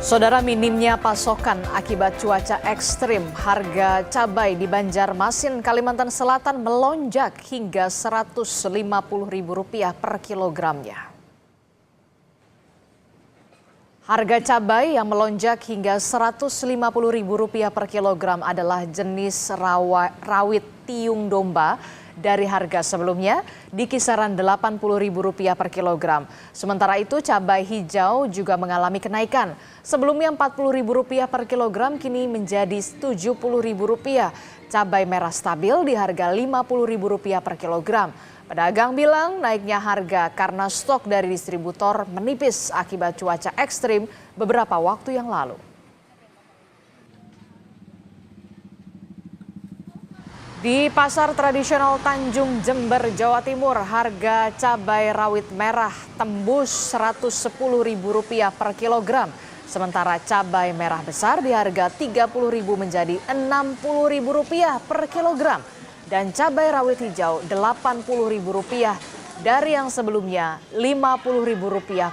Saudara, minimnya pasokan akibat cuaca ekstrim, harga cabai di Banjarmasin, Kalimantan Selatan melonjak hingga Rp150.000 per kilogramnya. Harga cabai yang melonjak hingga Rp150.000 per kilogram adalah jenis rawit tiung domba dari harga sebelumnya di kisaran Rp80.000 per kilogram. Sementara itu cabai hijau juga mengalami kenaikan. Sebelumnya Rp40.000 per kilogram kini menjadi Rp70.000. Cabai merah stabil di harga Rp50.000 per kilogram. Pedagang bilang naiknya harga karena stok dari distributor menipis akibat cuaca ekstrim beberapa waktu yang lalu. Di pasar tradisional Tanjung Jember, Jawa Timur, harga cabai rawit merah tembus Rp110.000 per kilogram. Sementara cabai merah besar di harga Rp30.000 menjadi Rp60.000 per kilogram. Dan cabai rawit hijau Rp80.000 dari yang sebelumnya Rp50.000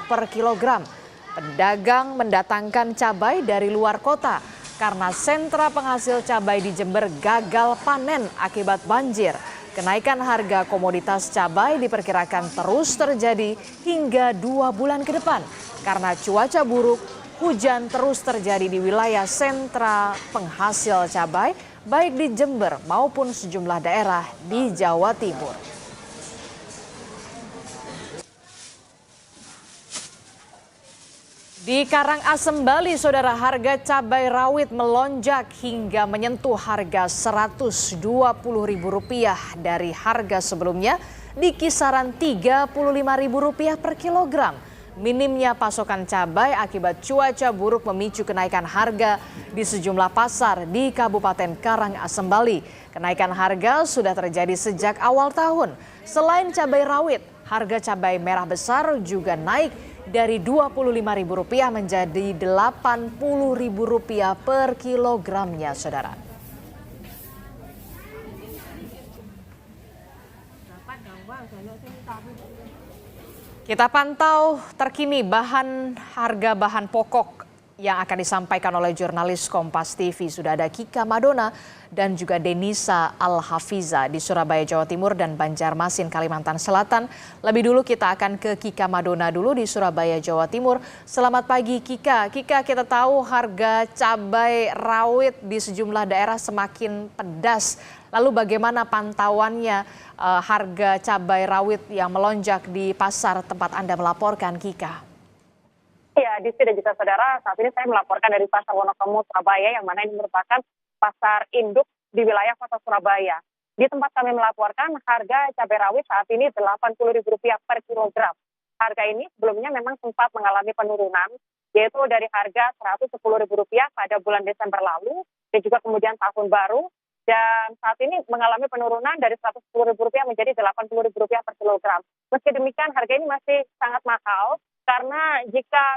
per kilogram. Pedagang mendatangkan cabai dari luar kota karena sentra penghasil cabai di Jember gagal panen akibat banjir. Kenaikan harga komoditas cabai diperkirakan terus terjadi hingga 2 bulan ke depan karena cuaca buruk, hujan terus terjadi di wilayah sentra penghasil cabai baik di Jember maupun sejumlah daerah di Jawa Timur. Di Karangasem, Bali, saudara, harga cabai rawit melonjak hingga menyentuh harga Rp120.000 dari harga sebelumnya di kisaran Rp35.000 per kilogram. Minimnya pasokan cabai akibat cuaca buruk memicu kenaikan harga di sejumlah pasar di Kabupaten Karangasem, Bali. Kenaikan harga sudah terjadi sejak awal tahun. Selain cabai rawit, harga cabai merah besar juga naik dari Rp25.000 menjadi Rp80.000 per kilogramnya, saudara. Kita pantau terkini harga bahan pokok yang akan disampaikan oleh jurnalis Kompas TV. Sudah ada Kika Madona dan juga Denisa Al-Hafiza di Surabaya, Jawa Timur dan Banjarmasin, Kalimantan Selatan. Lebih dulu kita akan ke Kika Madona dulu di Surabaya, Jawa Timur. Selamat pagi Kika. Kika, kita tahu harga cabai rawit di sejumlah daerah semakin pedas. Lalu bagaimana pantauannya harga cabai rawit yang melonjak di pasar tempat Anda melaporkan, Kika? Ya, di sini juga saudara, saat ini saya melaporkan dari Pasar Wonosobo, Surabaya, yang mana ini merupakan pasar induk di wilayah kota Surabaya. Di tempat kami melaporkan, harga cabai rawit saat ini Rp80.000 per kilogram. Harga ini sebelumnya memang sempat mengalami penurunan, yaitu dari harga Rp110.000 pada bulan Desember lalu, dan juga kemudian tahun baru. Dan saat ini mengalami penurunan dari Rp110.000 menjadi Rp80.000 per kilogram. Meski demikian, harga ini masih sangat mahal, karena jika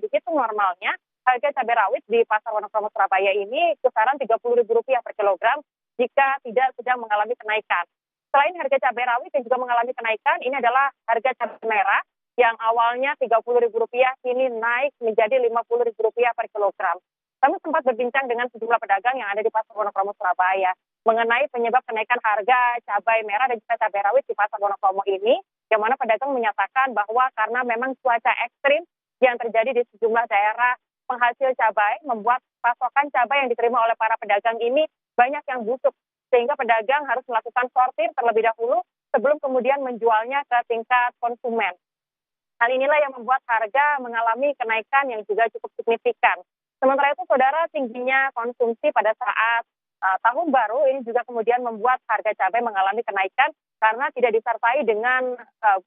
dihitung normalnya, harga cabai rawit di Pasar Wonosobo, Surabaya ini kisaran Rp30.000 per kilogram jika tidak sedang mengalami kenaikan. Selain harga cabai rawit yang juga mengalami kenaikan, ini adalah harga cabai merah yang awalnya Rp30.000 kini naik menjadi Rp50.000 per kilogram. Kami sempat berbincang dengan sejumlah pedagang yang ada di Pasar Wonosobo, Surabaya mengenai penyebab kenaikan harga cabai merah dan juga cabai rawit di Pasar Wonosobo ini, yang mana pedagang menyatakan bahwa karena memang cuaca ekstrim yang terjadi di sejumlah daerah penghasil cabai membuat pasokan cabai yang diterima oleh para pedagang ini banyak yang busuk, sehingga pedagang harus melakukan sortir terlebih dahulu sebelum kemudian menjualnya ke tingkat konsumen. Hal inilah yang membuat harga mengalami kenaikan yang juga cukup signifikan. Sementara itu, saudara, tingginya konsumsi pada saat tahun baru ini juga kemudian membuat harga cabai mengalami kenaikan karena tidak disertai dengan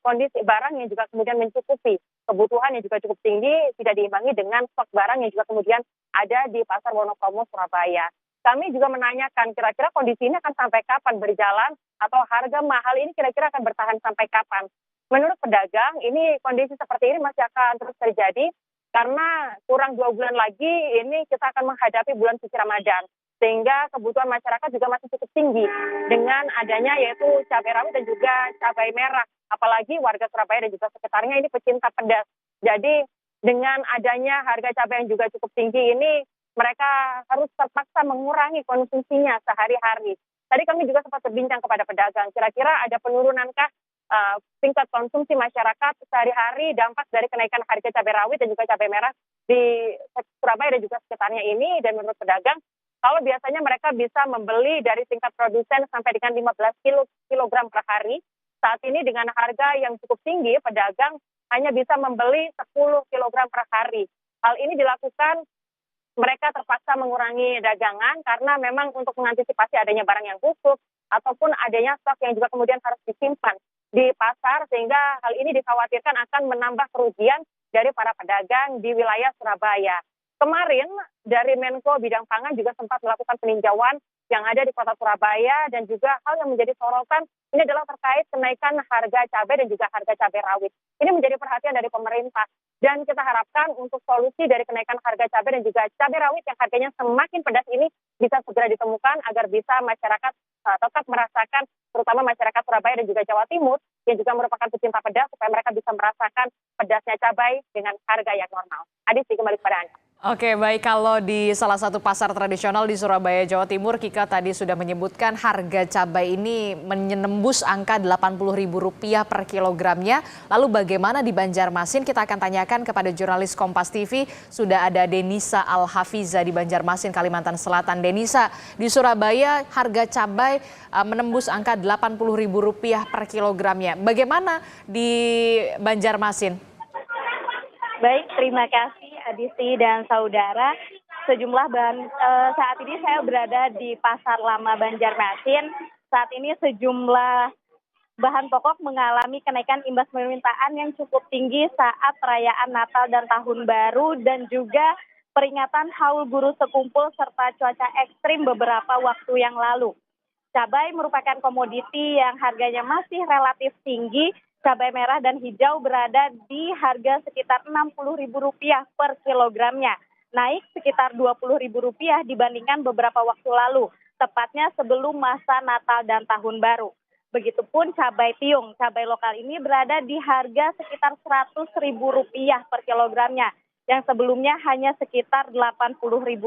kondisi barang yang juga kemudian mencukupi. Kebutuhan yang juga cukup tinggi, tidak diimbangi dengan stok barang yang juga kemudian ada di Pasar Wonosobo, Surabaya. Kami juga menanyakan kira-kira kondisi ini akan sampai kapan berjalan atau harga mahal ini kira-kira akan bertahan sampai kapan. Menurut pedagang, ini kondisi seperti ini masih akan terus terjadi karena kurang 2 bulan lagi ini kita akan menghadapi bulan suci Ramadan. Sehingga kebutuhan masyarakat juga masih cukup tinggi dengan adanya yaitu cabai rawit dan juga cabai merah. Apalagi warga Surabaya dan juga sekitarnya ini pecinta pedas. Jadi dengan adanya harga cabai yang juga cukup tinggi ini, mereka harus terpaksa mengurangi konsumsinya sehari-hari. Tadi kami juga sempat berbincang kepada pedagang, kira-kira ada penurunankah tingkat konsumsi masyarakat sehari-hari dampak dari kenaikan harga cabai rawit dan juga cabai merah di Surabaya dan juga sekitarnya ini. Dan menurut pedagang, kalau biasanya mereka bisa membeli dari tingkat produsen sampai dengan 15 kilogram per hari, saat ini dengan harga yang cukup tinggi, pedagang hanya bisa membeli 10 kilogram per hari. Hal ini dilakukan, mereka terpaksa mengurangi dagangan karena memang untuk mengantisipasi adanya barang yang busuk ataupun adanya stok yang juga kemudian harus disimpan di pasar, sehingga hal ini dikhawatirkan akan menambah kerugian dari para pedagang di wilayah Surabaya. Kemarin dari Menko Bidang Pangan juga sempat melakukan peninjauan yang ada di kota Surabaya, dan juga hal yang menjadi sorotan ini adalah terkait kenaikan harga cabai dan juga harga cabai rawit. Ini menjadi perhatian dari pemerintah, dan kita harapkan untuk solusi dari kenaikan harga cabai dan juga cabai rawit yang harganya semakin pedas ini bisa segera ditemukan agar bisa masyarakat tetap merasakan, terutama masyarakat Surabaya dan juga Jawa Timur yang juga merupakan pecinta pedas, supaya mereka bisa merasakan pedasnya cabai dengan harga yang normal. Adisti, kembali kepada Anda. Oke, baik, kalau di salah satu pasar tradisional di Surabaya, Jawa Timur, Kika tadi sudah menyebutkan harga cabai ini menembus angka Rp80.000 per kilogramnya. Lalu bagaimana di Banjarmasin? Kita akan tanyakan kepada jurnalis Kompas TV. Sudah ada Denisa Al-Hafiza di Banjarmasin, Kalimantan Selatan. Denisa, di Surabaya harga cabai menembus angka Rp80.000 per kilogramnya. Bagaimana di Banjarmasin? Baik, terima kasih Adisti dan saudara. Sejumlah saat ini saya berada di Pasar Lama Banjarmasin. Saat ini sejumlah bahan pokok mengalami kenaikan imbas permintaan yang cukup tinggi saat perayaan Natal dan Tahun Baru, dan juga peringatan Haul Guru Sekumpul serta cuaca ekstrim beberapa waktu yang lalu. Cabai merupakan komoditi yang harganya masih relatif tinggi. Cabai merah dan hijau berada di harga sekitar Rp60.000 per kilogramnya, naik sekitar Rp20.000 dibandingkan beberapa waktu lalu, tepatnya sebelum masa Natal dan Tahun Baru. Begitupun cabai tiung, cabai lokal ini berada di harga sekitar Rp100.000 per kilogramnya, yang sebelumnya hanya sekitar Rp80.000.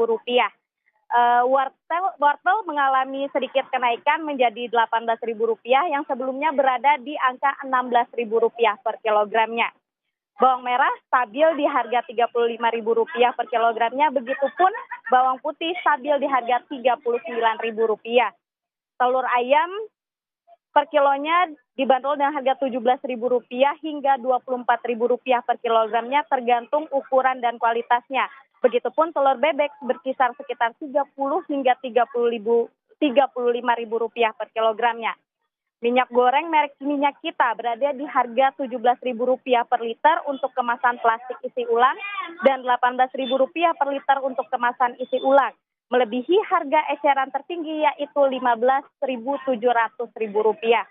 Wortel mengalami sedikit kenaikan menjadi Rp18.000 yang sebelumnya berada di angka Rp16.000 per kilogramnya. Bawang merah stabil di harga Rp35.000 per kilogramnya, begitupun bawang putih stabil di harga Rp39.000. Telur ayam per kilonya dibanderol dengan harga Rp17.000 hingga Rp24.000 per kilogramnya, tergantung ukuran dan kualitasnya. Begitupun telur bebek berkisar sekitar Rp30 hingga Rp35.000 per kilogramnya. Minyak goreng merek Minyak Kita berada di harga Rp17.000 per liter untuk kemasan plastik isi ulang dan Rp18.000 per liter untuk kemasan isi ulang, melebihi harga eceran tertinggi yaitu Rp15.700.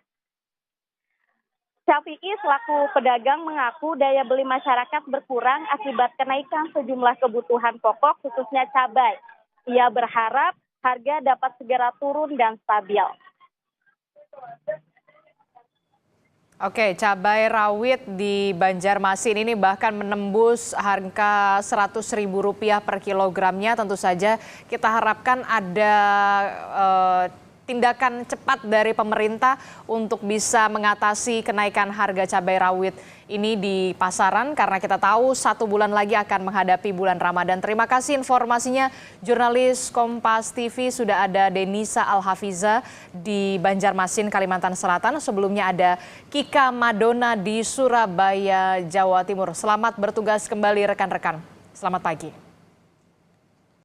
Syafi'i selaku pedagang mengaku daya beli masyarakat berkurang akibat kenaikan sejumlah kebutuhan pokok, khususnya cabai. Ia berharap harga dapat segera turun dan stabil. Oke, cabai rawit di Banjarmasin ini bahkan menembus harga Rp100.000 per kilogramnya. Tentu saja kita harapkan ada tindakan cepat dari pemerintah untuk bisa mengatasi kenaikan harga cabai rawit ini di pasaran, karena kita tahu 1 bulan lagi akan menghadapi bulan Ramadan. Terima kasih informasinya, jurnalis Kompas TV. Sudah ada Denisa Al-Hafiza di Banjarmasin, Kalimantan Selatan. Sebelumnya ada Kika Madona di Surabaya, Jawa Timur. Selamat bertugas kembali rekan-rekan. Selamat pagi.